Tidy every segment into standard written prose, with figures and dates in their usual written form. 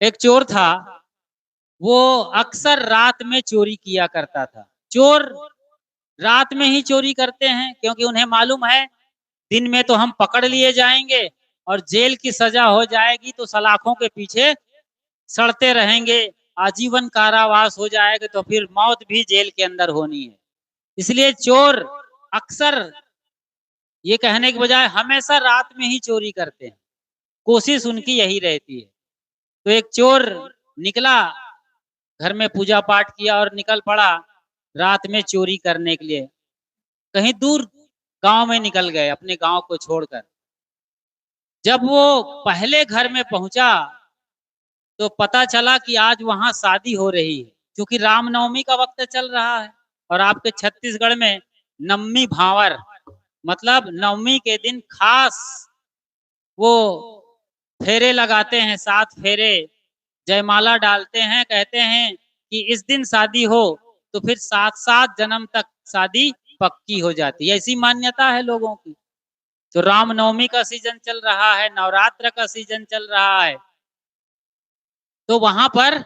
एक चोर था, वो अक्सर रात में चोरी किया करता था। चोर रात में ही चोरी करते हैं क्योंकि उन्हें मालूम है दिन में तो हम पकड़ लिए जाएंगे और जेल की सजा हो जाएगी तो सलाखों के पीछे सड़ते रहेंगे, आजीवन कारावास हो जाएगा तो फिर मौत भी जेल के अंदर होनी है। इसलिए चोर अक्सर ये कहने के बजाय हमेशा रात में ही चोरी करते हैं। कोशिश उनकी यही रहती है। तो एक चोर निकला, घर में पूजा पाठ किया और निकल पड़ा रात में चोरी करने के लिए। कहीं दूर गांव में निकल गए अपने गांव को छोड़कर। जब वो पहले घर में पहुंचा तो पता चला कि आज वहां शादी हो रही है, क्योंकि रामनवमी का वक्त चल रहा है और आपके छत्तीसगढ़ में नवमी भावर मतलब नवमी के दिन खास वो फेरे लगाते हैं, 7 फेरे, जयमाला डालते हैं, कहते हैं कि इस दिन शादी हो तो फिर 7-7 जन्म तक शादी पक्की हो जाती है। ऐसी मान्यता है लोगों की। तो रामनवमी का सीजन चल रहा है, नवरात्र का सीजन चल रहा है, तो वहां पर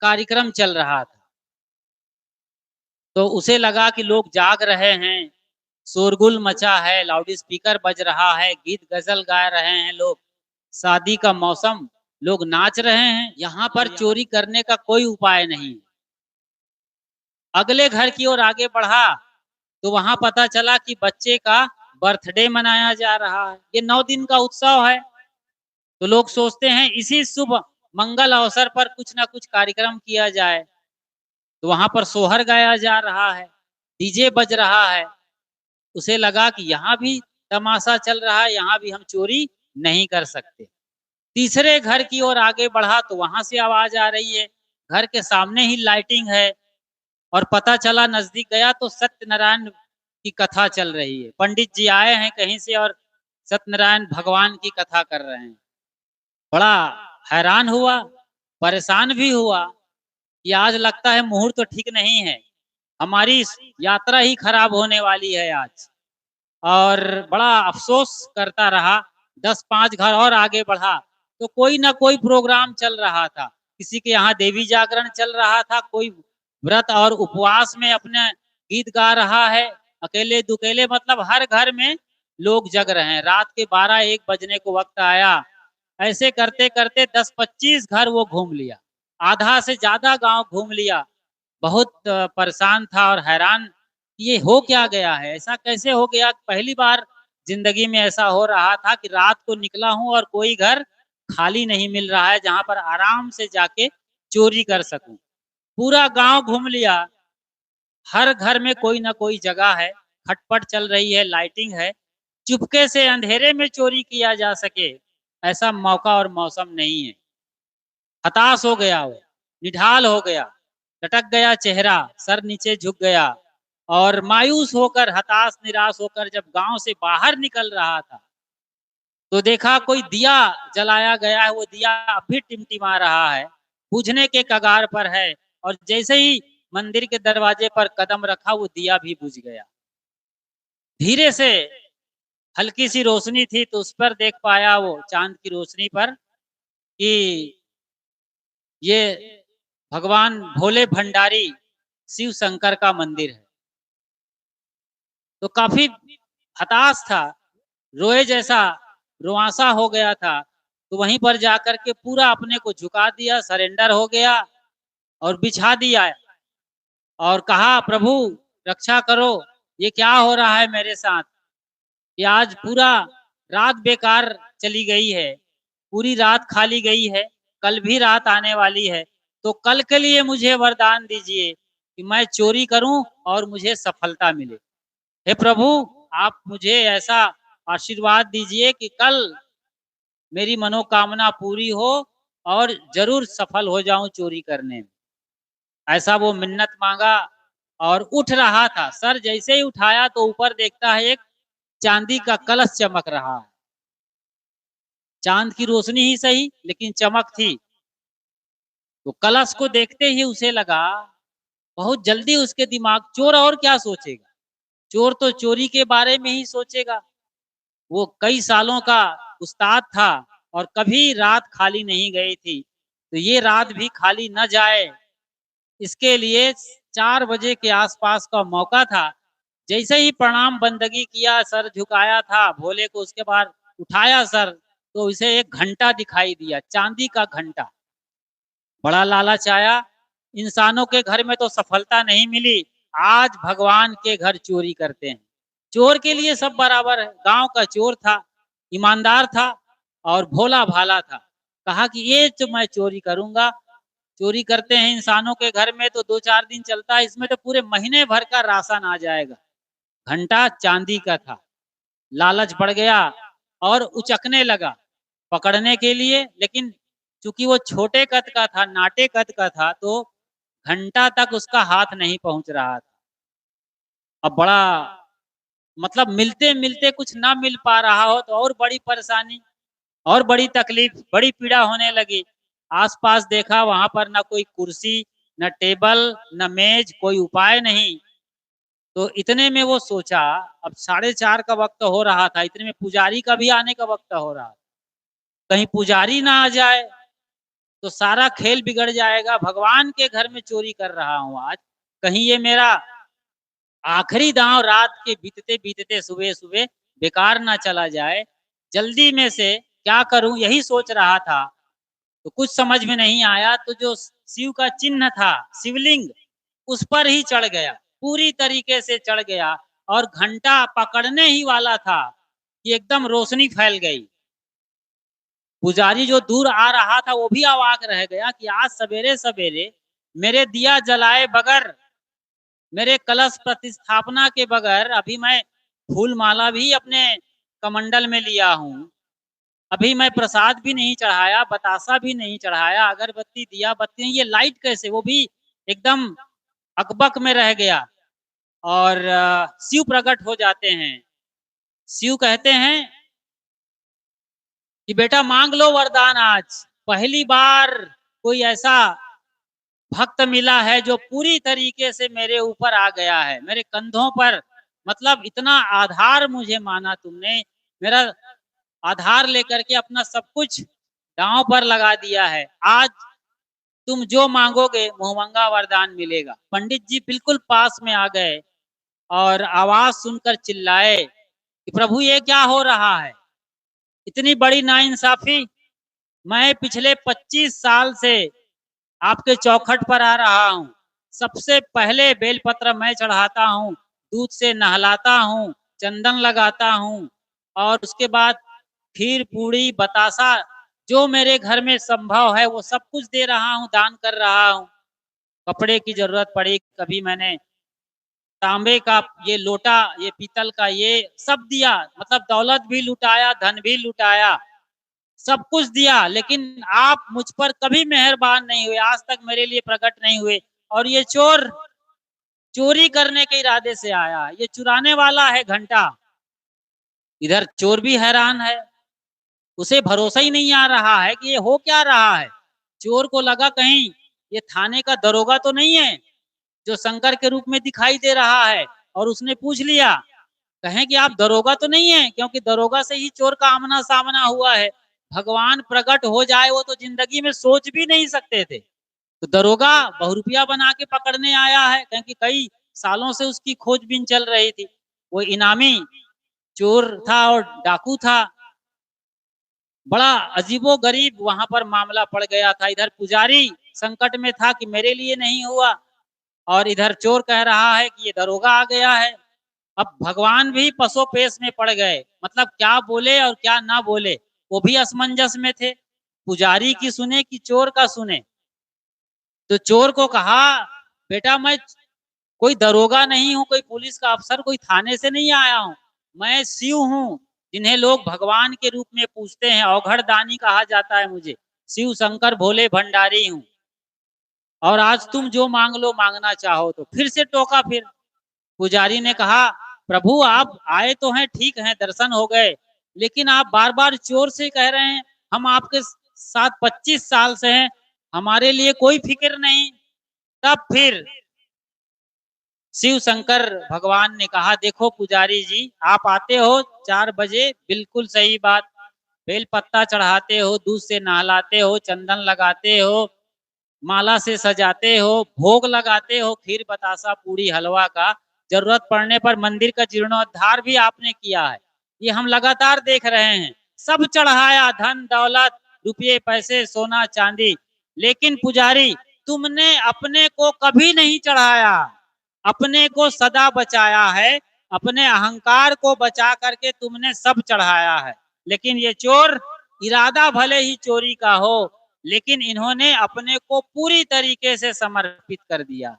कार्यक्रम चल रहा था। तो उसे लगा कि लोग जाग रहे हैं, शोरगुल मचा है, लाउड स्पीकर बज रहा है, गीत गजल गा रहे हैं लोग, शादी का मौसम, लोग नाच रहे हैं, यहाँ पर चोरी करने का कोई उपाय नहीं। अगले घर की ओर आगे बढ़ा तो वहां पता चला कि बच्चे का बर्थडे मनाया जा रहा है। ये 9 दिन का उत्सव है। तो लोग सोचते हैं इसी शुभ मंगल अवसर पर कुछ ना कुछ कार्यक्रम किया जाए। तो वहां पर सोहर गाया जा रहा है, डीजे बज रहा है। उसे लगा कि यहाँ भी तमाशा चल रहा है, यहाँ भी हम चोरी नहीं कर सकते। तीसरे घर की ओर आगे बढ़ा तो वहां से आवाज आ रही है, घर के सामने ही लाइटिंग है और पता चला नजदीक गया तो सत्यनारायण की कथा चल रही है। पंडित जी आए हैं कहीं से और सत्यनारायण भगवान की कथा कर रहे हैं। बड़ा हैरान हुआ, परेशान भी हुआ कि आज लगता है मुहूर्त तो ठीक नहीं है, हमारी यात्रा ही खराब होने वाली है आज। और बड़ा अफसोस करता रहा। 10-5 घर और आगे बढ़ा तो कोई ना कोई प्रोग्राम चल रहा था। किसी के यहाँ देवी जागरण चल रहा था, कोई व्रत और उपवास में अपने गीत गा रहा है, अकेले दुकेले, मतलब हर घर में लोग जग रहे हैं। रात के 12-1 बजने को वक्त आया। ऐसे करते करते 10-25 घर वो घूम लिया, आधा से ज्यादा गांव घूम लिया। बहुत परेशान था और हैरान, ये हो क्या गया है, ऐसा कैसे हो गया। पहली बार जिंदगी में ऐसा हो रहा था कि रात को निकला हूं और कोई घर खाली नहीं मिल रहा है जहां पर आराम से जाके चोरी कर सकूं। पूरा गांव घूम लिया, हर घर में कोई ना कोई जगह है, खटपट चल रही है, लाइटिंग है। चुपके से अंधेरे में चोरी किया जा सके ऐसा मौका और मौसम नहीं है। हताश हो गया वो, निढाल हो गया, लटक गया चेहरा, सर नीचे झुक गया और मायूस होकर, हताश निराश होकर जब गांव से बाहर निकल रहा था तो देखा कोई दिया जलाया गया है। वो दिया अब भी टिमटिमा रहा है, बुझने के कगार पर है और जैसे ही मंदिर के दरवाजे पर कदम रखा वो दिया भी बुझ गया। धीरे से हल्की सी रोशनी थी तो उस पर देख पाया वो, चांद की रोशनी पर, कि ये भगवान भोले भंडारी शिव शंकर का मंदिर है। तो काफी हताश था, रोए जैसा, रुआंसा हो गया था। तो वहीं पर जाकर के पूरा अपने को झुका दिया, सरेंडर हो गया और बिछा दिया और कहा प्रभु रक्षा करो, ये क्या हो रहा है मेरे साथ, कि आज पूरा रात बेकार चली गई है, पूरी रात खाली गई है, कल भी रात आने वाली है। तो कल के लिए मुझे वरदान दीजिए कि मैं चोरी करूं और मुझे सफलता मिले। हे प्रभु, आप मुझे ऐसा आशीर्वाद दीजिए कि कल मेरी मनोकामना पूरी हो और जरूर सफल हो जाऊं चोरी करने में। ऐसा वो मिन्नत मांगा और उठ रहा था। सर जैसे ही उठाया तो ऊपर देखता है एक चांदी का कलश चमक रहा है। चांद की रोशनी ही सही लेकिन चमक थी। तो कलश को देखते ही उसे लगा, बहुत जल्दी उसके दिमाग, चोर और क्या सोचेगा, चोर तो चोरी के बारे में ही सोचेगा। वो कई सालों का उस्ताद था और कभी रात खाली नहीं गई थी। तो ये रात भी खाली न जाए, इसके लिए 4 बजे के आसपास का मौका था। जैसे ही प्रणाम बंदगी किया, सर झुकाया था भोले को, उसके बाद उठाया सर, तो इसे एक घंटा दिखाई दिया, चांदी का घंटा। बड़ा लालच आया। इंसानों के घर में तो सफलता नहीं मिली, आज भगवान के घर चोरी करते हैं। चोर के लिए सब बराबर है। गांव का चोर था, ईमानदार था और भोला भाला था। कहा कि ये तो मैं चोरी करूंगा। चोरी करते हैं इंसानों के घर में तो 2-4 दिन चलता है, इसमें तो पूरे महीने भर का राशन आ जाएगा। घंटा चांदी का था। लालच बढ़ गया और उचकने लगा पकड़ने के लिए, लेकिन चूंकि वो छोटे कद का था, नाटे कद का था, तो घंटा तक उसका हाथ नहीं पहुंच रहा था। अब बड़ा मतलब मिलते मिलते कुछ ना मिल पा रहा हो तो और बड़ी परेशानी और बड़ी तकलीफ, बड़ी पीड़ा होने लगी। आसपास देखा, वहां पर ना कोई कुर्सी, न टेबल, न मेज, कोई उपाय नहीं। तो इतने में वो सोचा, अब 4:30 का वक्त हो रहा था, इतने में पुजारी का भी आने का वक्त हो रहा था। कहीं पुजारी ना आ जाए तो सारा खेल बिगड़ जाएगा। भगवान के घर में चोरी कर रहा हूँ आज, कहीं ये मेरा आखिरी दांव रात के बीतते बीतते सुबह सुबह बेकार ना चला जाए। जल्दी में से क्या करूं, यही सोच रहा था। तो कुछ समझ में नहीं आया, तो जो शिव का चिन्ह था, शिवलिंग, उस पर ही चढ़ गया, पूरी तरीके से चढ़ गया। और घंटा पकड़ने ही वाला था कि एकदम रोशनी फैल गई। पुजारी जो दूर आ रहा था वो भी अवाक रह गया कि आज सवेरे सवेरे मेरे दिया जलाए बगैर, मेरे कलश प्रतिस्थापना के बगैर, अभी मैं फूल माला भी अपने कमंडल में लिया हूँ, अभी मैं प्रसाद भी नहीं चढ़ाया, बतासा भी नहीं चढ़ाया, अगरबत्ती दिया बत्ती, ये लाइट कैसे, वो भी एकदम अकबक में रह गया। और शिव प्रकट हो जाते हैं। शिव कहते हैं कि बेटा मांग लो वरदान आज। पहली बार कोई ऐसा भक्त मिला है जो पूरी तरीके से मेरे ऊपर आ गया है, मेरे कंधों पर, मतलब इतना आधार मुझे माना तुमने, मेरा आधार लेकर के अपना सब कुछ दांव पर लगा दिया है। आज तुम जो मांगोगे मुहमंगा वरदान मिलेगा। पंडित जी बिल्कुल पास में आ गए और आवाज सुनकर चिल्लाए कि प्रभु ये क्या हो रहा है, इतनी बड़ी नाइंसाफी। मैं पिछले 25 साल से आपके चौखट पर आ रहा हूँ। सबसे पहले बेलपत्र मैं चढ़ाता हूँ, दूध से नहलाता हूँ, चंदन लगाता हूँ और उसके बाद खीर पूड़ी बतासा जो मेरे घर में संभव है वो सब कुछ दे रहा हूँ, दान कर रहा हूँ। कपड़े की जरूरत पड़ी, कभी मैंने तांबे का ये लोटा, ये पीतल का, ये सब दिया, मतलब दौलत भी लुटाया, धन भी लुटाया, सब कुछ दिया, लेकिन आप मुझ पर कभी मेहरबान नहीं हुए, आज तक मेरे लिए प्रकट नहीं हुए। और ये चोर चोरी करने के इरादे से आया, ये चुराने वाला है घंटा। इधर चोर भी हैरान है, उसे भरोसा ही नहीं आ रहा है कि ये हो क्या रहा है। चोर को लगा कहीं ये थाने का दरोगा तो नहीं है जो शंकर के रूप में दिखाई दे रहा है। और उसने पूछ लिया, कहें कि आप दरोगा तो नहीं है, क्योंकि दरोगा से ही चोर का आमना सामना हुआ है। भगवान प्रकट हो जाए वो तो जिंदगी में सोच भी नहीं सकते थे। तो दरोगा बहुरुपिया बना के पकड़ने आया है, क्योंकि कई सालों से उसकी खोजबीन चल रही थी। वो इनामी चोर था और डाकू था। बड़ा अजीबो गरीब वहां पर मामला पड़ गया था। इधर पुजारी संकट में था कि मेरे लिए नहीं हुआ, और इधर चोर कह रहा है कि ये दरोगा आ गया है। अब भगवान भी पसोपेश में पड़ गए, मतलब क्या बोले और क्या ना बोले, वो भी असमंजस में थे। पुजारी की सुने कि चोर का सुने। तो चोर को कहा, बेटा मैं कोई दरोगा नहीं हूँ, कोई पुलिस का अफसर, कोई थाने से नहीं आया हूँ। मैं शिव हूँ, जिन्हें लोग भगवान के रूप में पूछते हैं, औघड़ दानी कहा जाता है मुझे। शिव शंकर भोले भंडारी हूँ, और आज तुम जो मांग लो, मांगना चाहो तो। फिर से टोका। फिर पुजारी ने कहा, प्रभु आप आए तो हैं, ठीक है, दर्शन हो गए, लेकिन आप बार बार चोर से कह रहे हैं। हम आपके साथ 25 साल से हैं, हमारे लिए कोई फिक्र नहीं। तब फिर शिव शंकर भगवान ने कहा, देखो पुजारी जी, आप आते हो 4 बजे, बिल्कुल सही बात, बेल पत्ता चढ़ाते हो, दूध से नहलाते हो, चंदन लगाते हो, माला से सजाते हो, भोग लगाते हो, खीर बतासा पूरी हलवा का। जरूरत पड़ने पर मंदिर का जीर्णोद्धार भी आपने किया है, ये हम लगातार देख रहे हैं। सब चढ़ाया, धन दौलत, रुपये पैसे, सोना चांदी, लेकिन पुजारी तुमने अपने को कभी नहीं चढ़ाया, अपने को सदा बचाया है, अपने अहंकार को बचा करके तुमने सब चढ़ाया है। लेकिन ये चोर, इरादा भले ही चोरी का हो, लेकिन इन्होंने अपने को पूरी तरीके से समर्पित कर दिया,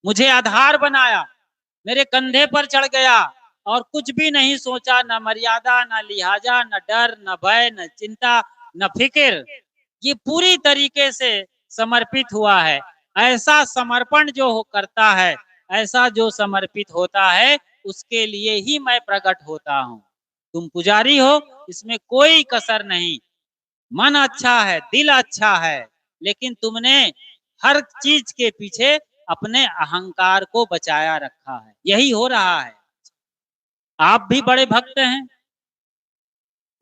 मुझे आधार बनाया, मेरे कंधे पर चढ़ गया और कुछ भी नहीं सोचा, न मर्यादा, न लिहाजा, न डर, न भय, न चिंता, न फिक्र। ये पूरी तरीके से समर्पित हुआ है। ऐसा समर्पण जो करता है, ऐसा जो समर्पित होता है, उसके लिए ही मैं प्रकट होता हूँ। तुम पुजारी हो, इसमें कोई कसर नहीं। मन अच्छा है, दिल अच्छा है, लेकिन तुमने हर चीज के पीछे अपने अहंकार को बचाया रखा है। यही हो रहा है। आप भी बड़े भक्त हैं,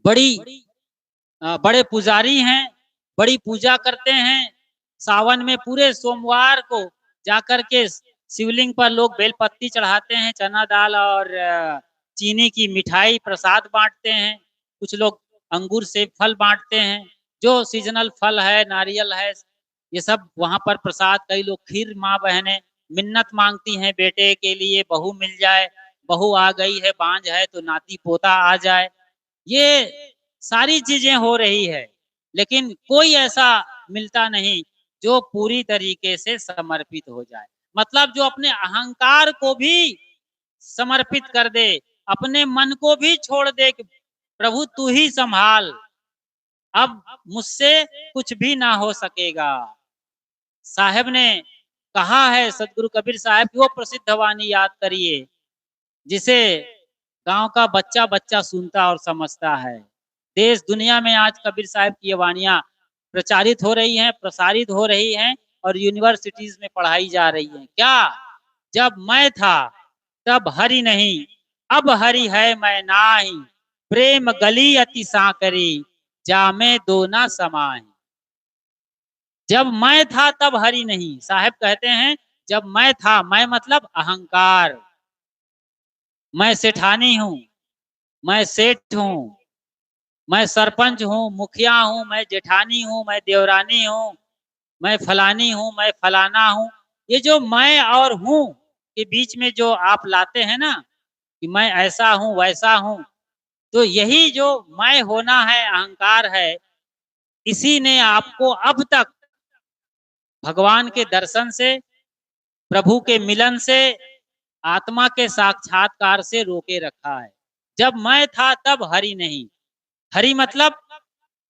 बड़े पुजारी हैं, बड़ी पूजा करते हैं। सावन में पूरे सोमवार को जाकर के शिवलिंग पर लोग बेलपत्ती चढ़ाते हैं, चना दाल और चीनी की मिठाई प्रसाद बांटते हैं। कुछ लोग अंगूर सेब फल बांटते हैं, जो सीजनल फल है, नारियल है, ये सब वहां पर प्रसाद। कई लोग खीर, माँ बहनें मिन्नत मांगती हैं बेटे के लिए बहू मिल जाए, बहू आ गई है, बांझ है तो नाती पोता आ जाए। ये सारी चीजें हो रही है, लेकिन कोई ऐसा मिलता नहीं जो पूरी तरीके से समर्पित हो जाए। मतलब जो अपने अहंकार को भी समर्पित कर दे, अपने मन को भी छोड़ दे कि प्रभु तू ही संभाल, अब मुझसे कुछ भी ना हो सकेगा। साहब ने कहा है, सदगुरु कबीर साहब की वो प्रसिद्ध वाणी याद करिए, जिसे गांव का बच्चा बच्चा सुनता और समझता है। देश दुनिया में आज कबीर साहब की ये वाणियां प्रचारित हो रही हैं, प्रसारित हो रही हैं और यूनिवर्सिटीज में पढ़ाई जा रही हैं। क्या? जब मैं था तब हरि नहीं, अब हरि है मैं नाही, प्रेम गली अति सांकरी, जामे दो ना समाए। जब मैं था तब हरि नहीं, साहब कहते हैं जब मैं था, मैं मतलब अहंकार, मैं सेठानी हूं, मैं सेठ हूं, मैं सरपंच हूँ, मुखिया हूँ, मैं जेठानी हूँ, मैं देवरानी हूँ, मैं फलानी हूँ, मैं फलाना हूँ। ये जो मैं और हूँ के बीच में जो आप लाते हैं ना कि मैं ऐसा हूँ वैसा हूँ, तो यही जो मैं होना है, अहंकार है, इसी ने आपको अब तक भगवान के दर्शन से, प्रभु के मिलन से, आत्मा के साक्षात्कार से रोके रखा है। जब मैं था तब हरि नहीं। हरि मतलब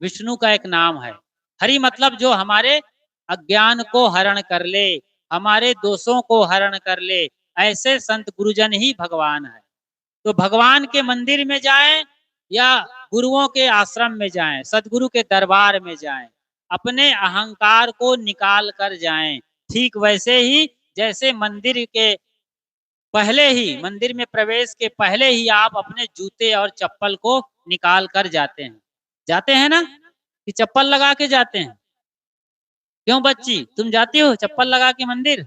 विष्णु का एक नाम है। हरि मतलब जो हमारे अज्ञान को हरण कर ले, हमारे दोषों को हरण कर ले, ऐसे संत गुरुजन ही भगवान है। तो भगवान के मंदिर में जाएं या गुरुओं के आश्रम में जाएं, सदगुरु के दरबार में जाएं, अपने अहंकार को निकाल कर जाएं। ठीक वैसे ही जैसे मंदिर के पहले ही, मंदिर में प्रवेश के पहले ही आप अपने जूते और चप्पल को निकाल कर जाते हैं ना, कि चप्पल लगा के जाते हैं। क्यों बच्ची, तुम जाती हो चप्पल लगा के मंदिर?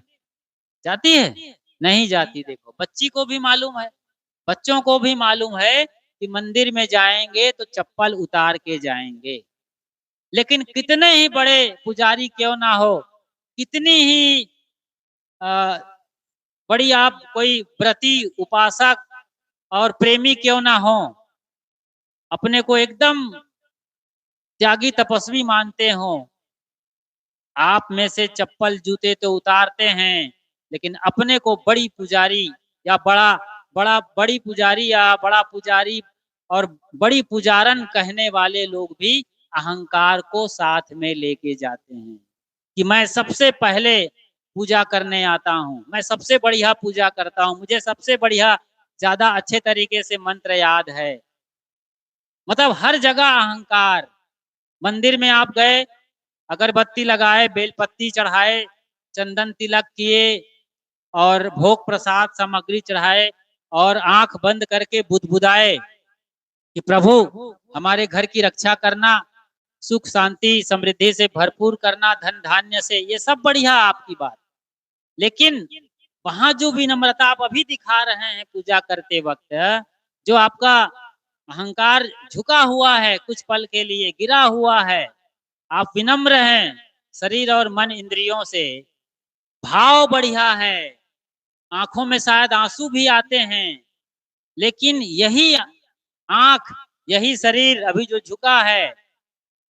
जाती है? नहीं जाती। देखो बच्ची को भी मालूम है, बच्चों को भी मालूम है कि मंदिर में जाएंगे तो चप्पल उतार के जाएंगे। लेकिन कितने ही बड़े पुजारी क्यों ना हो, कितनी ही बड़ी आप कोई व्रती, उपासक और प्रेमी क्यों ना हो, अपने को एकदम त्यागी तपस्वी मानते हो, आप में से चप्पल जूते तो उतारते हैं, लेकिन अपने को बड़ी पुजारी या बड़ी पुजारी या बड़ा पुजारी और बड़ी पुजारन कहने वाले लोग भी अहंकार को साथ में लेके जाते हैं कि मैं सबसे पहले पूजा करने आता हूँ, मैं सबसे बढ़िया पूजा करता हूँ, मुझे सबसे बढ़िया ज्यादा अच्छे तरीके से मंत्र याद है। मतलब हर जगह अहंकार। मंदिर में आप गए, अगरबत्ती लगाए, बेलपत्ती चढ़ाए, चंदन तिलक किए और भोग प्रसाद सामग्री चढ़ाए और आंख बंद करके बुदबुदाए, कि प्रभु हमारे घर की रक्षा करना, सुख शांति समृद्धि से भरपूर करना, धन धान्य से, ये सब बढ़िया आपकी बात। लेकिन वहां जो विनम्रता आप अभी दिखा रहे हैं पूजा करते वक्त, जो आपका अहंकार झुका हुआ है, कुछ पल के लिए गिरा हुआ है, आप विनम्र हैं शरीर और मन इंद्रियों से, भाव बढ़िया है, आंखों में शायद आंसू भी आते हैं, लेकिन यही आंख, यही शरीर अभी जो झुका है,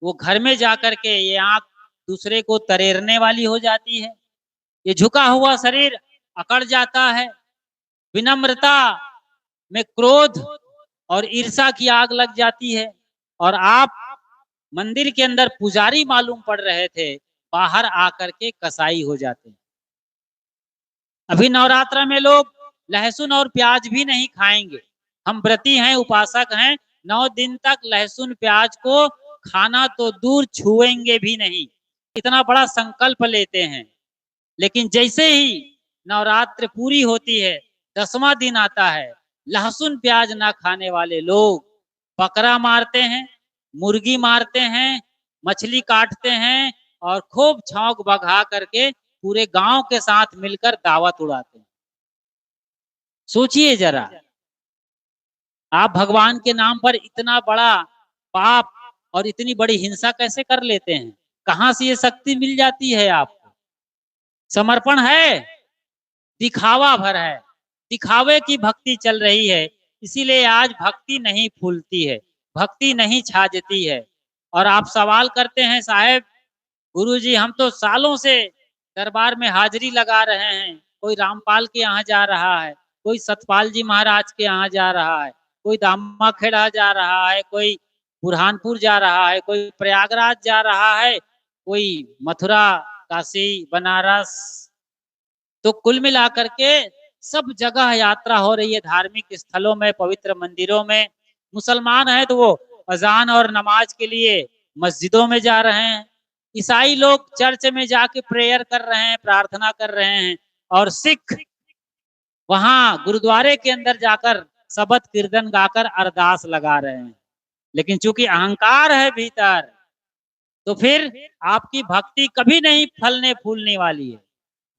वो घर में जाकर के ये आंख दूसरे को तरेरने वाली हो जाती है। ये झुका हुआ शरीर अकड़ जाता है। विनम्रता में क्रोध और ईर्षा की आग लग जाती है। और आप मंदिर के अंदर पुजारी मालूम पड़ रहे थे, बाहर आकर के कसाई हो जाते हैं। अभी नवरात्र में लोग लहसुन और प्याज भी नहीं खाएंगे। हम व्रती हैं, उपासक हैं, 9 दिन तक लहसुन प्याज को खाना तो दूर, छुएंगे भी नहीं, इतना बड़ा संकल्प लेते हैं। लेकिन जैसे ही नवरात्र पूरी होती है, 10वां दिन आता है, लहसुन प्याज ना खाने वाले लोग बकरा मारते हैं, मुर्गी मारते हैं, मछली काटते हैं और खूब छौंक बघा करके पूरे गांव के साथ मिलकर दावत उड़ाते हैं। सोचिए जरा, आप भगवान के नाम पर इतना बड़ा पाप और इतनी बड़ी हिंसा कैसे कर लेते हैं? कहां से ये शक्ति मिल जाती है आपको? समर्पण है, दिखावा भर है, दिखावे की भक्ति चल रही है, इसीलिए आज भक्ति नहीं फूलती है, भक्ति नहीं छाजती है। और आप सवाल करते हैं, साहेब गुरुजी हम तो सालों से दरबार में हाजिरी लगा रहे हैं, कोई रामपाल के यहाँ जा रहा है, कोई सतपाल जी महाराज के यहाँ जा रहा है, कोई दामा खेड़ा जा रहा है, कोई बुरहानपुर जा रहा है, कोई प्रयागराज जा रहा है, कोई मथुरा, काशी, बनारस, तो कुल मिलाकर के सब जगह यात्रा हो रही है, धार्मिक स्थलों में, पवित्र मंदिरों में। मुसलमान है तो वो अजान और नमाज के लिए मस्जिदों में जा रहे हैं, ईसाई लोग चर्च में जाके प्रेयर कर रहे हैं, प्रार्थना कर रहे हैं, और सिख वहां गुरुद्वारे के अंदर जाकर शबद कीर्तन गाकर अरदास लगा रहे हैं। लेकिन चूंकि अहंकार है भीतर, तो फिर आपकी भक्ति कभी नहीं फलने फूलने वाली है।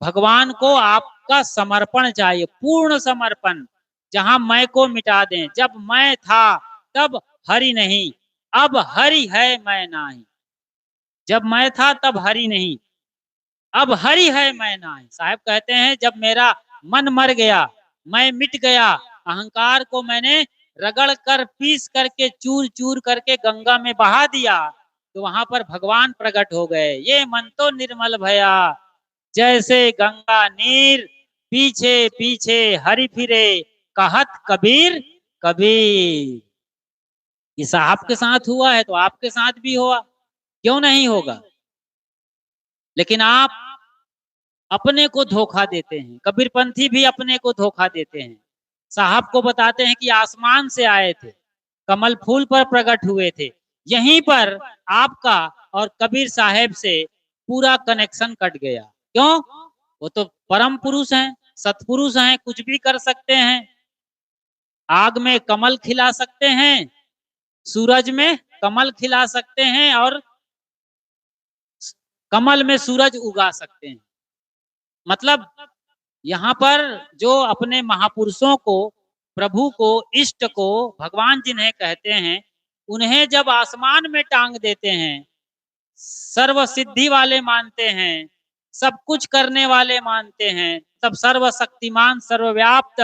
भगवान को आपका समर्पण चाहिए, पूर्ण समर्पण, जहां मैं को मिटा दें। जब मैं था तब हरि नहीं, अब हरि है मैं नाही। जब मैं था तब हरि नहीं, अब हरि है मैं नाही। साहब कहते हैं, जब मेरा मन मर गया, मैं मिट गया, अहंकार को मैंने रगड़ कर, पीस करके, चूर चूर करके गंगा में बहा दिया, तो वहां पर भगवान प्रकट हो गए। ये मन तो निर्मल भया, जैसे गंगा नीर, पीछे पीछे हरि फिरे, कहत कबीर कबीर। ये साहब के साथ हुआ है तो आपके साथ भी हुआ, क्यों नहीं होगा? लेकिन आप अपने को धोखा देते हैं। कबीरपंथी भी अपने को धोखा देते हैं। साहब को बताते हैं कि आसमान से आए थे, कमल फूल पर प्रकट हुए थे। यहीं पर आपका और कबीर साहेब से पूरा कनेक्शन कट गया। क्यों? वो तो परम पुरुष हैं, सतपुरुष हैं, कुछ भी कर सकते हैं। आग में कमल खिला सकते हैं, सूरज में कमल खिला सकते हैं, और कमल में सूरज उगा सकते हैं। मतलब यहाँ पर जो अपने महापुरुषों को, प्रभु को, इष्ट को, भगवान जिन्हें कहते हैं, उन्हें जब आसमान में टांग देते हैं, सर्व सिद्धि वाले मानते हैं, सब कुछ करने वाले मानते हैं, सब सर्वशक्तिमान, सर्वव्याप्त,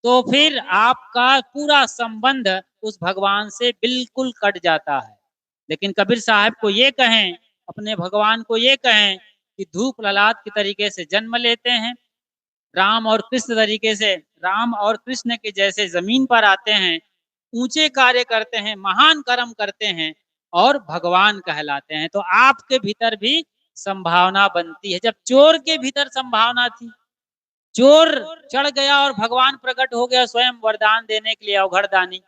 तो फिर आपका पूरा संबंध उस भगवान से बिल्कुल कट जाता है। लेकिन कबीर साहब को ये कहें, अपने भगवान को ये कहें कि धूप ललाट के तरीके से जन्म लेते हैं, राम और कृष्ण तरीके से, राम और कृष्ण के जैसे जमीन पर आते हैं, ऊंचे कार्य करते हैं, महान कर्म करते हैं और भगवान कहलाते हैं। तो आपके भीतर भी संभावना बनती है। जब चोर के भीतर संभावना थी, चोर चढ़ गया और भगवान प्रकट हो गया स्वयं वरदान देने के लिए, अवघड़दानी,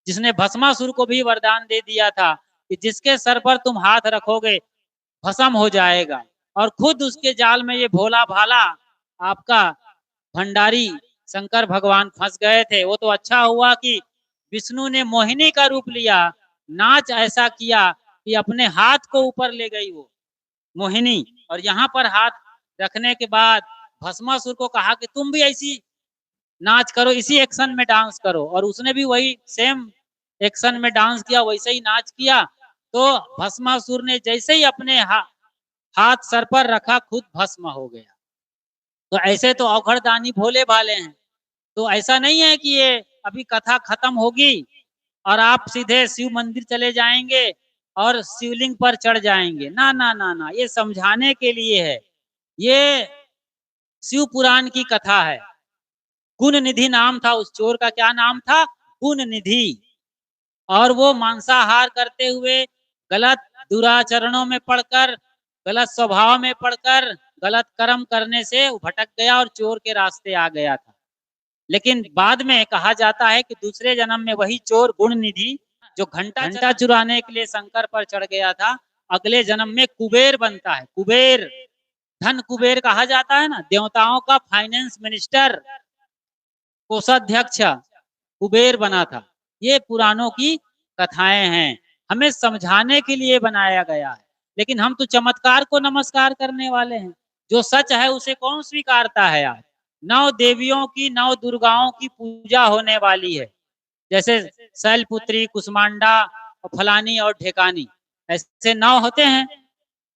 जिसने भस्मासुर को भी वरदान दे दिया था कि जिसके सर पर तुम हाथ रखोगे भस्म हो जाएगा। और खुद उसके जाल में ये भोला भाला आपका भंडारी शंकर भगवान फंस गए थे। वो तो अच्छा हुआ कि विष्णु ने मोहिनी का रूप लिया, नाच ऐसा किया कि अपने हाथ को ऊपर ले गई वो मोहिनी, और यहाँ पर हाथ रखने के बाद भस्मासुर को कहा कि तुम भी ऐसी नाच करो, इसी एक्शन में डांस करो, और उसने भी वही सेम एक्शन में डांस किया, वैसे ही नाच किया। तो भस्मासुर ने जैसे ही अपने हाथ सर पर रखा, खुद भस्म हो गया। तो ऐसे तो औघड़दानी भोले भाले हैं। तो ऐसा नहीं है कि ये अभी कथा खत्म होगी और आप सीधे शिव मंदिर चले जाएंगे और शिवलिंग पर चढ़ जाएंगे। ना ना ना ना, ये समझाने के लिए है। ये शिव पुराण की कथा है। गुण निधि नाम था उस चोर का। क्या नाम था? गुण निधि। और वो मांसाहार करते हुए, गलत दुराचरणों में पड़कर, गलत स्वभाव में पड़कर, गलत कर्म करने से भटक गया और चोर के रास्ते आ गया था। लेकिन बाद में कहा जाता है कि दूसरे जन्म में वही चोर गुण निधि, जो घंटा चुराने के लिए शंकर पर चढ़ गया था, अगले जन्म में कुबेर बनता है। कुबेर, धन कुबेर कहा जाता है ना, देवताओं का फाइनेंस मिनिस्टर, कोषाध्यक्ष कुबेर बना था। ये पुराणों की कथाएं हैं, हमें समझाने के लिए बनाया गया है। लेकिन हम तो चमत्कार को नमस्कार करने वाले हैं। जो सच है उसे कौन स्वीकारता है? आज 9 देवियों की, 9 दुर्गाओं की पूजा होने वाली है। जैसे शैलपुत्री, कुसमांडा और फलानी और ढेकानी, ऐसे 9 होते हैं।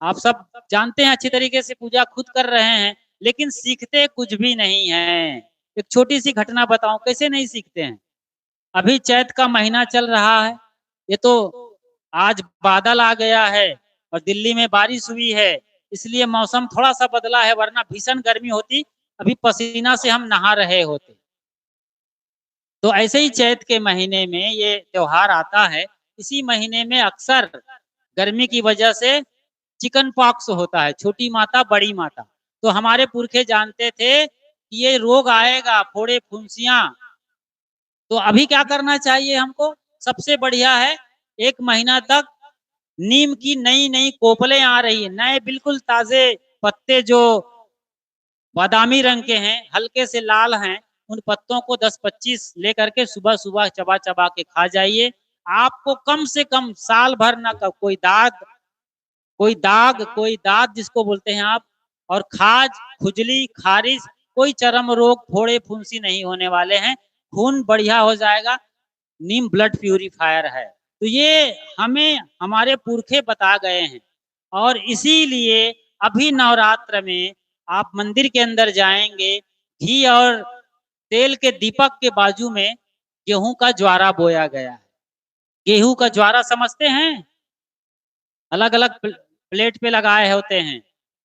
आप सब जानते हैं, अच्छी तरीके से पूजा खुद कर रहे हैं, लेकिन सीखते कुछ भी नहीं है। एक छोटी सी घटना बताऊं, कैसे नहीं सीखते हैं। अभी चैत का महीना चल रहा है, ये तो आज बादल आ गया है और दिल्ली में बारिश हुई है, इसलिए मौसम थोड़ा सा बदला है, वरना भीषण गर्मी होती, अभी पसीना से हम नहा रहे होते। तो ऐसे ही चैत के महीने में ये त्योहार आता है। इसी महीने में अक्सर गर्मी की वजह से चिकन पॉक्स होता है, छोटी माता बड़ी माता। तो हमारे पुरखे जानते थे कि ये रोग आएगा, फोड़े फुंसियां। तो अभी क्या करना चाहिए हमको? सबसे बढ़िया है, 1 महीना तक नीम की नई नई कोपलें आ रही है, नए बिल्कुल ताजे पत्ते जो बादामी रंग के हैं, हल्के से लाल हैं, उन पत्तों को 10-25 लेकर के सुबह सुबह चबा चबा के खा जाइए। आपको कम से कम साल भर ना कोई दाद जिसको बोलते हैं आप, और खाज, खुजली, खारिश, कोई चर्म रोग, फोड़े फुंसी नहीं होने वाले हैं। खून बढ़िया हो जाएगा। नीम ब्लड प्यूरिफायर है। तो ये हमें हमारे पुरखे बता गए हैं, और इसीलिए अभी नवरात्र में आप मंदिर के अंदर जाएंगे, घी और तेल के दीपक के बाजू में गेहूं का ज्वारा बोया गया है। गेहूं का ज्वारा समझते हैं? अलग अलग प्लेट पे लगाए होते हैं।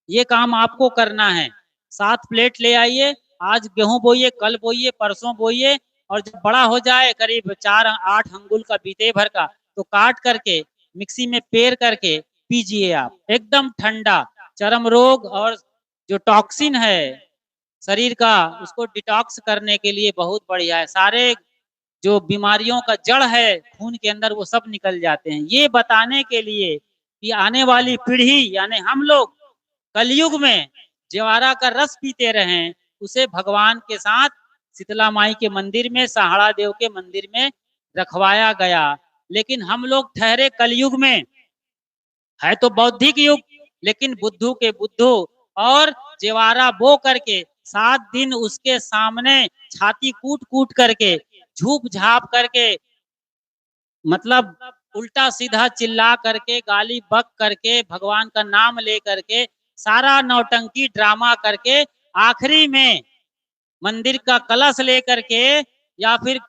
ये काम आपको करना है। 7 प्लेट ले आइए, आज गेहूं बोइए, कल बोइए, परसों बोइए, और जब बड़ा हो जाए करीब 4-8 अंगुल का बीते भर का, तो काट करके मिक्सी में पेर करके पीजिए आप, एकदम ठंडा। चर्म रोग और जो टॉक्सिन है शरीर का, उसको डिटॉक्स करने के लिए बहुत बढ़िया है। सारे जो बीमारियों का जड़ है खून के अंदर, वो सब निकल जाते हैं। ये बताने के लिए कि आने वाली पीढ़ी यानी हम लोग कलयुग में ज्वारा का रस पीते रहें, उसे भगवान के साथ शीतला माई के मंदिर में, सहाड़ा देव के मंदिर में रखवाया गया। लेकिन हम लोग ठहरे कलयुग में, है तो बौद्धिक युग, लेकिन बुद्धू के बुद्धू, और ज्वारा बो करके 7 दिन उसके सामने छाती कूट कूट करके, झूप झाप करके, मतलब उल्टा सीधा चिल्ला करके, गाली बक करके, भगवान का नाम ले करके, सारा नौटंकी ड्रामा करके, आखिरी में मंदिर का कलश लेकर के, या फिर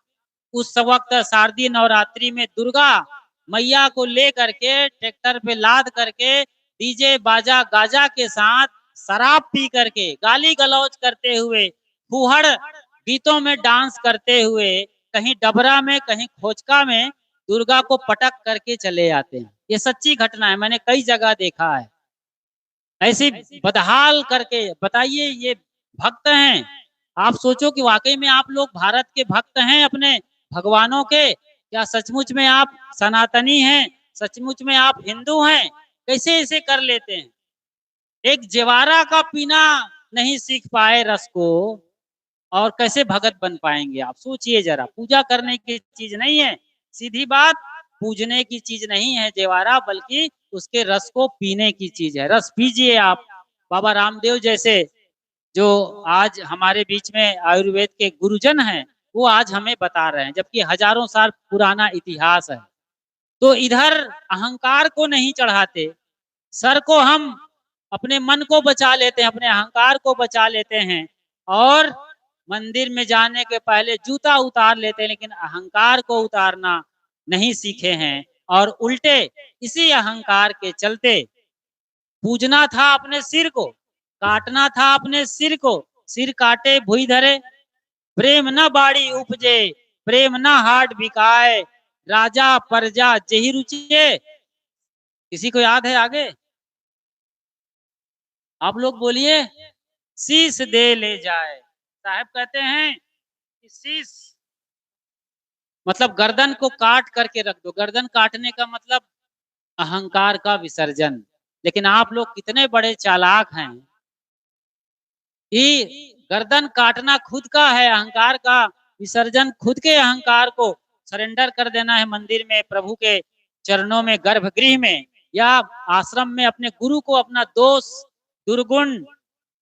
उस वक्त शारदीय नवरात्रि में दुर्गा मैया को ले करके ट्रैक्टर पे लाद करके, डीजे बाजा गाजा के साथ शराब पी करके, गाली गलौज करते हुए, फुहड़ गीतों में डांस करते हुए, कहीं डबरा में कहीं खोचका में दुर्गा को पटक करके चले आते हैं। ये सच्ची घटना है, मैंने कई जगह देखा है। ऐसे बदहाल करके बताइए, ये भक्त हैं? आप सोचो कि वाकई में आप लोग भारत के भक्त हैं अपने भगवानों के, क्या सचमुच में आप सनातनी हैं? सचमुच में आप हिंदू हैं? कैसे इसे कर लेते हैं? एक ज्वारा का पीना नहीं सीख पाए रस को, और कैसे भगत बन पाएंगे आप? सोचिए जरा। पूजा करने की चीज नहीं है, सीधी बात, पूजने की चीज नहीं है जेवारा, बल्कि उसके रस को पीने की चीज है। रस पीजिए आप। बाबा रामदेव जैसे जो आज हमारे बीच में आयुर्वेद के गुरुजन हैं, वो आज हमें बता रहे हैं, जबकि हजारों साल पुराना इतिहास है। तो इधर अहंकार को नहीं चढ़ाते, सर को हम अपने मन को बचा लेते हैं, अपने अहंकार को बचा लेते हैं, और मंदिर में जाने के पहले जूता उतार लेते हैं, लेकिन अहंकार को उतारना नहीं सीखे हैं। और उल्टे इसी अहंकार के चलते पूजना था अपने सिर को, काटना था अपने सिर को, सिर काटे भुई धरे, प्रेम न बाड़ी उपजे, प्रेम न हाट बिकाए, राजा प्रजा जेहि रुचिए। किसी को याद है आगे? आप लोग बोलिए। शीश दे ले जाए। साहब कहते हैं कि शीश मतलब गर्दन को काट करके रख दो। गर्दन काटने का मतलब अहंकार का विसर्जन। लेकिन आप लोग कितने बड़े चालाक हैं कि गर्दन काटना खुद का है, अहंकार का विसर्जन, खुद के अहंकार को सरेंडर कर देना है मंदिर में, प्रभु के चरणों में, गर्भगृह में या आश्रम में अपने गुरु को अपना दोष, दुर्गुण,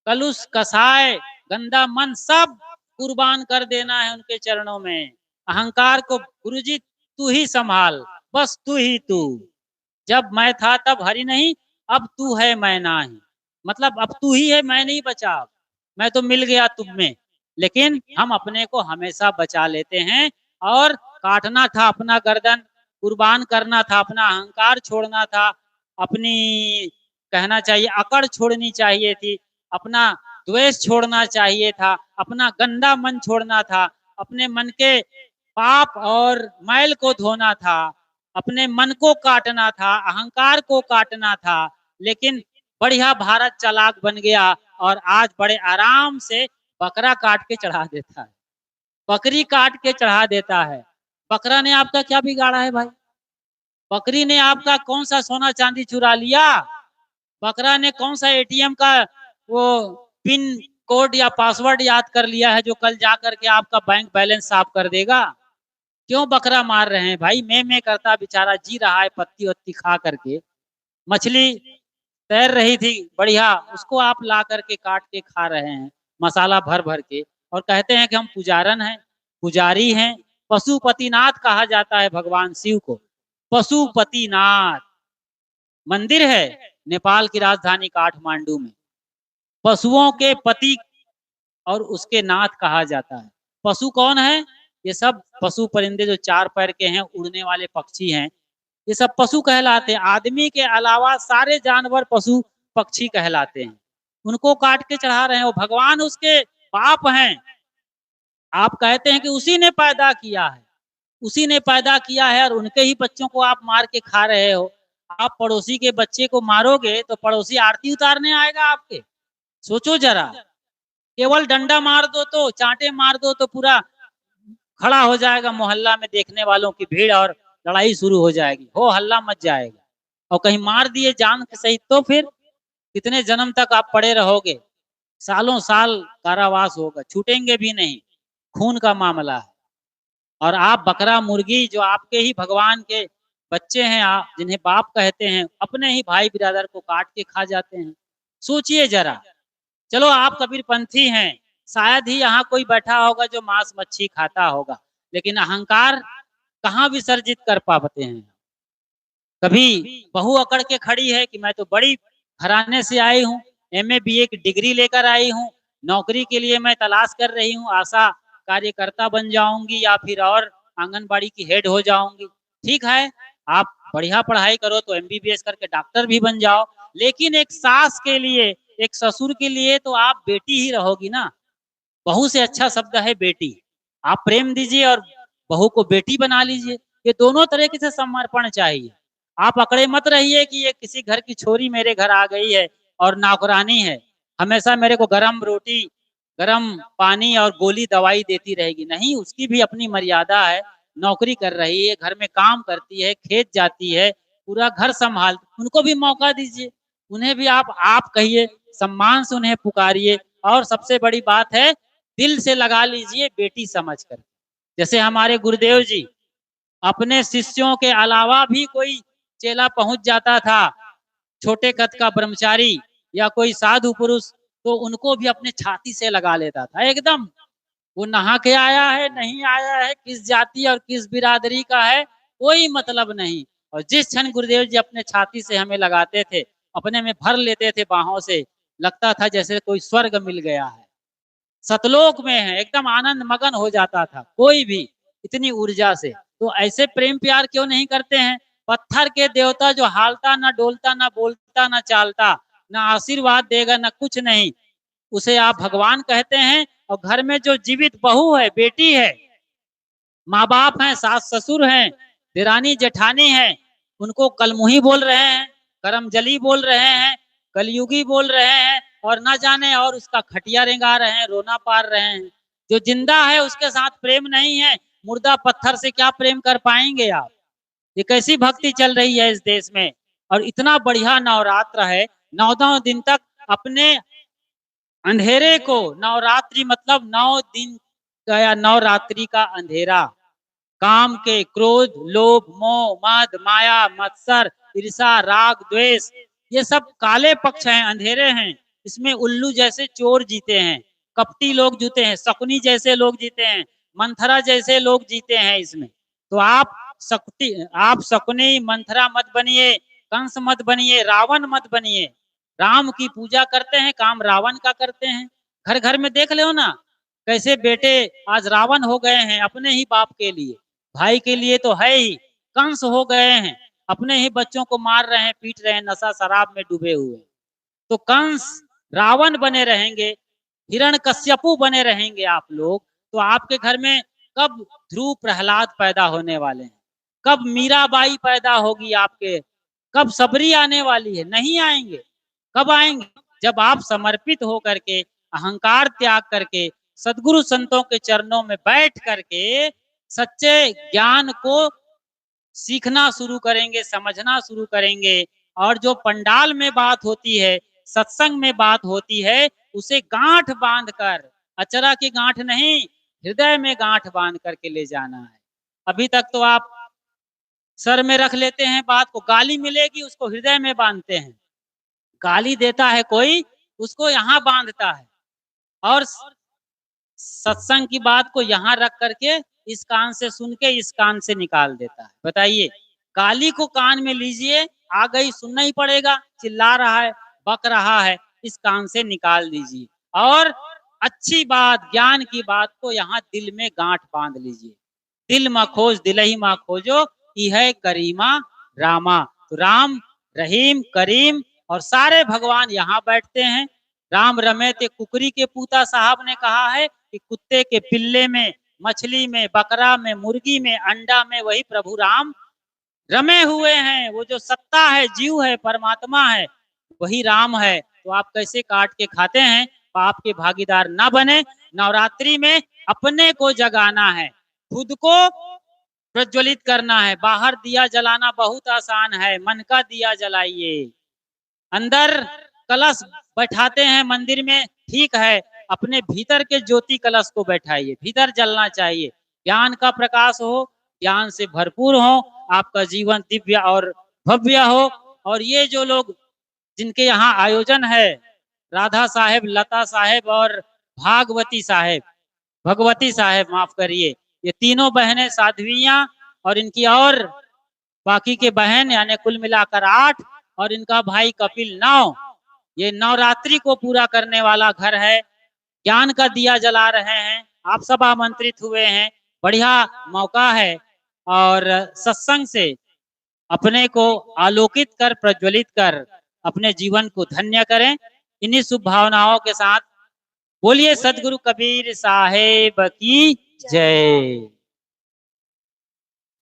कलुष, कसाय, गंदा मन सब कुर्बान कर देना है उनके चरणों में। अहंकार को गुरुजी तू ही संभाल, बस तू ही तू। जब मैं था तब हरि नहीं, अब तू है मैं नाही। मतलब अब तू ही है, मैं नहीं बचा, मैं तो मिल गया तुम में। लेकिन हम अपने को हमेशा बचा लेते हैं। और काटना था अपना गर्दन, कुर्बान करना था अपना अहंकार, छोड़ना था अपनी, कहना चाहिए अकड़ छोड़नी चाहिए थी, अपना द्वेष छोड़ना चाहिए था, अपना गंदा मन छोड़ना था, अपने मन के पाप और मैल को धोना था, अपने मन को काटना था, अहंकार को काटना था। लेकिन बढ़िया भारत चालाक बन गया और आज बड़े आराम से बकरा काट के चढ़ा देता है, बकरी काट के चढ़ा देता है। बकरा ने आपका क्या बिगाड़ा है भाई? बकरी ने आपका कौन सा सोना चांदी चुरा लिया? बकरा ने कौन सा एटीएम का वो पिन कोड या पासवर्ड याद कर लिया है जो कल जा करके आपका बैंक बैलेंस साफ कर देगा? क्यों बकरा मार रहे हैं भाई? मैं करता बेचारा जी रहा है पत्ती वत्ती खा करके। मछली तैर रही थी बढ़िया, उसको आप ला करके काट के खा रहे हैं मसाला भर भर के, और कहते हैं कि हम पुजारन हैं, पुजारी हैं। पशुपतिनाथ कहा जाता है भगवान शिव को, पशुपतिनाथ। मंदिर है नेपाल की राजधानी काठमांडू में, पशुओं के पति और उसके नाथ कहा जाता है। पशु कौन है? ये सब पशु परिंदे जो चार पैर के हैं, उड़ने वाले पक्षी हैं, ये सब पशु कहलाते हैं। आदमी के अलावा सारे जानवर पशु पक्षी कहलाते हैं। उनको काट के चढ़ा रहे हैं, वो भगवान उसके बाप हैं। आप कहते हैं कि उसी ने पैदा किया है, उसी ने पैदा किया है, और उनके ही बच्चों को आप मार के खा रहे हो। आप पड़ोसी के बच्चे को मारोगे तो पड़ोसी आरती उतारने आएगा आपके? सोचो जरा। केवल डंडा मार दो तो, चांटे मार दो तो पूरा खड़ा हो जाएगा मोहल्ला में देखने वालों की भीड़, और लड़ाई शुरू हो जाएगी, हो हल्ला मच जाएगा। और कहीं मार दिए जान के सहित तो फिर कितने जन्म तक आप पड़े रहोगे? सालों साल कारावास होगा, छूटेंगे भी नहीं। खून का मामला है। और आप बकरा मुर्गी जो आपके ही भगवान के बच्चे हैं, आप जिन्हें बाप कहते हैं, अपने ही भाई बिरादर को काट के खा जाते हैं। सोचिए जरा। चलो आप कबीरपंथी हैं, शायद ही यहाँ कोई बैठा होगा जो मांस मच्छी खाता होगा, लेकिन अहंकार कहाँ विसर्जित कर पाते हैं? कभी बहू अकड़ के खड़ी है कि मैं तो बड़ी घराने से आई हूँ, एमए बीए की डिग्री लेकर आई हूँ, नौकरी के लिए मैं तलाश कर रही हूँ, आशा कार्यकर्ता बन जाऊंगी या फिर और आंगनबाड़ी की हेड हो जाऊंगी। ठीक है, आप बढ़िया पढ़ाई करो तो एमबीबीएस करके डॉक्टर भी बन जाओ, लेकिन एक सास के लिए, एक ससुर के लिए तो आप बेटी ही रहोगी ना। बहू से अच्छा शब्द है बेटी। आप प्रेम दीजिए और बहू को बेटी बना लीजिए। ये दोनों तरीके से समर्पण चाहिए। आप अकड़े मत रहिए कि ये किसी घर की छोरी मेरे घर आ गई है और नौकरानी है, हमेशा मेरे को गरम रोटी, गरम पानी और गोली दवाई देती रहेगी। नहीं, उसकी भी अपनी मर्यादा है। नौकरी कर रही है, घर में काम करती है, खेत जाती है, पूरा घर संभाल, उनको भी मौका दीजिए। उन्हें भी आप कहिए, सम्मान से उन्हें पुकारिए। और सबसे बड़ी बात है दिल से लगा लीजिए बेटी समझकर। जैसे हमारे गुरुदेव जी अपने शिष्यों के अलावा भी कोई चेला पहुंच जाता था, छोटे कद का ब्रह्मचारी या कोई साधु पुरुष, तो उनको भी अपने छाती से लगा लेता था एकदम। वो नहा के आया है नहीं आया है, किस जाति और किस बिरादरी का है, कोई मतलब नहीं। और जिस क्षण गुरुदेव जी अपने छाती से हमें लगाते थे, अपने में भर लेते थे बाहों से, लगता था जैसे कोई स्वर्ग मिल गया है, सतलोक में है, एकदम आनंद मगन हो जाता था कोई भी, इतनी ऊर्जा से। तो ऐसे प्रेम प्यार क्यों नहीं करते हैं? पत्थर के देवता जो हालता ना डोलता ना बोलता ना चालता, ना आशीर्वाद देगा ना कुछ नहीं, उसे आप भगवान कहते हैं। और घर में जो जीवित बहू है, बेटी है, माँ बाप हैं, सास ससुर हैं, देरानी जेठानी है, उनको कलमुही बोल रहे हैं, करमजली बोल रहे हैं, कलयुगी बोल रहे हैं, और न जाने और उसका खटिया रेंगा रहे हैं, रोना पार रहे हैं। जो जिंदा है उसके साथ प्रेम नहीं है, मुर्दा पत्थर से क्या प्रेम कर पाएंगे आप? ये कैसी भक्ति चल रही है इस देश में। और इतना बढ़िया नवरात्र है, 9 दिन तक अपने अंधेरे को, नवरात्रि मतलब 9 दिन का या नवरात्रि का अंधेरा, काम के क्रोध लोभ मोह मद माया मत्सर ईर्षा राग द्वेष, ये सब काले पक्ष हैं, अंधेरे हैं। इसमें उल्लू जैसे चोर जीते हैं, कपटी लोग जीते हैं, शकुनी जैसे लोग जीते हैं, मंथरा जैसे लोग जीते हैं इसमें। तो आप शकुनी मंथरा मत बनिए, कंस मत बनिए, रावण मत बनिए। राम की पूजा करते हैं, काम रावण का करते हैं। घर घर में देख लो ना, कैसे बेटे आज रावण हो गए हैं अपने ही बाप के लिए, भाई के लिए तो है ही, कंस हो गए हैं, अपने ही बच्चों को मार रहे हैं, पीट रहे हैं, नशा शराब में डूबे हुए। तो कंस रावण बने रहेंगे, हिरण्यकश्यपु बने रहेंगे आप लोग, तो आपके घर में कब ध्रुव प्रहलाद पैदा होने वाले हैं? कब मीराबाई पैदा होगी आपके? कब सबरी आने वाली है? नहीं आएंगे। कब आएंगे? जब आप समर्पित हो करके, अहंकार त्याग करके, सदगुरु संतों के चरणों में बैठ करके सच्चे ज्ञान को सीखना शुरू करेंगे, समझना शुरू करेंगे। और जो पंडाल में बात होती है, सत्संग में बात होती है, उसे गांठ बांध कर, अचरा की गांठ नहीं, हृदय में गांठ बांध करके ले जाना है। अभी तक तो आप सर में रख लेते हैं बात को, गाली मिलेगी उसको हृदय में बांधते हैं, गाली देता है कोई उसको यहाँ बांधता है, और सत्संग की बात को यहाँ रख करके इस कान से सुन के इस कान से निकाल देता है। बताइए, गाली को कान में लीजिए, आ गई सुनना ही पड़ेगा, चिल्ला रहा है बक रहा है, इस कान से निकाल दीजिए। और अच्छी बात ज्ञान की बात को यहाँ दिल में गांठ बांध लीजिए। दिल में खोज दिलही माँ खोजो, है करीमा रामा। तो राम रहीम करीम और सारे भगवान यहाँ बैठते हैं। राम रमे ते कुकरी के पूता साहब ने कहा है कि कुत्ते के पिल्ले में, मछली में, बकरा में, मुर्गी में, अंडा में वही प्रभु राम रमे हुए हैं। वो जो सत्ता है, जीव है, परमात्मा है, वही राम है। तो आप कैसे काट के खाते हैं? पाप के भागीदार ना बने। नवरात्रि में अपने को जगाना है, खुद को प्रज्वलित करना है। बाहर दिया जलाना बहुत आसान है, मन का दिया जलाइए। अंदर कलश बैठाते हैं मंदिर में, ठीक है, अपने भीतर के ज्योति कलश को बैठाइए, भीतर जलना चाहिए। ज्ञान का प्रकाश हो, ज्ञान से भरपूर हो, आपका जीवन दिव्य और भव्य हो। और ये जो लोग जिनके यहाँ आयोजन है, राधा साहेब, लता साहेब और भागवती साहेब, भगवती साहेब माफ करिए, ये तीनों बहनें साध्वियां, और इनकी और बाकी के बहन यानी कुल मिलाकर 8, और इनका भाई कपिल 9। ये नवरात्रि को पूरा करने वाला घर है, ज्ञान का दिया जला रहे हैं। आप सब आमंत्रित हुए हैं, बढ़िया मौका है। और सत्संग से अपने को आलोकित कर, प्रज्वलित कर अपने जीवन को धन्य करें। इन्हीं शुभ भावनाओं के साथ बोलिए सदगुरु कबीर साहेब की जय।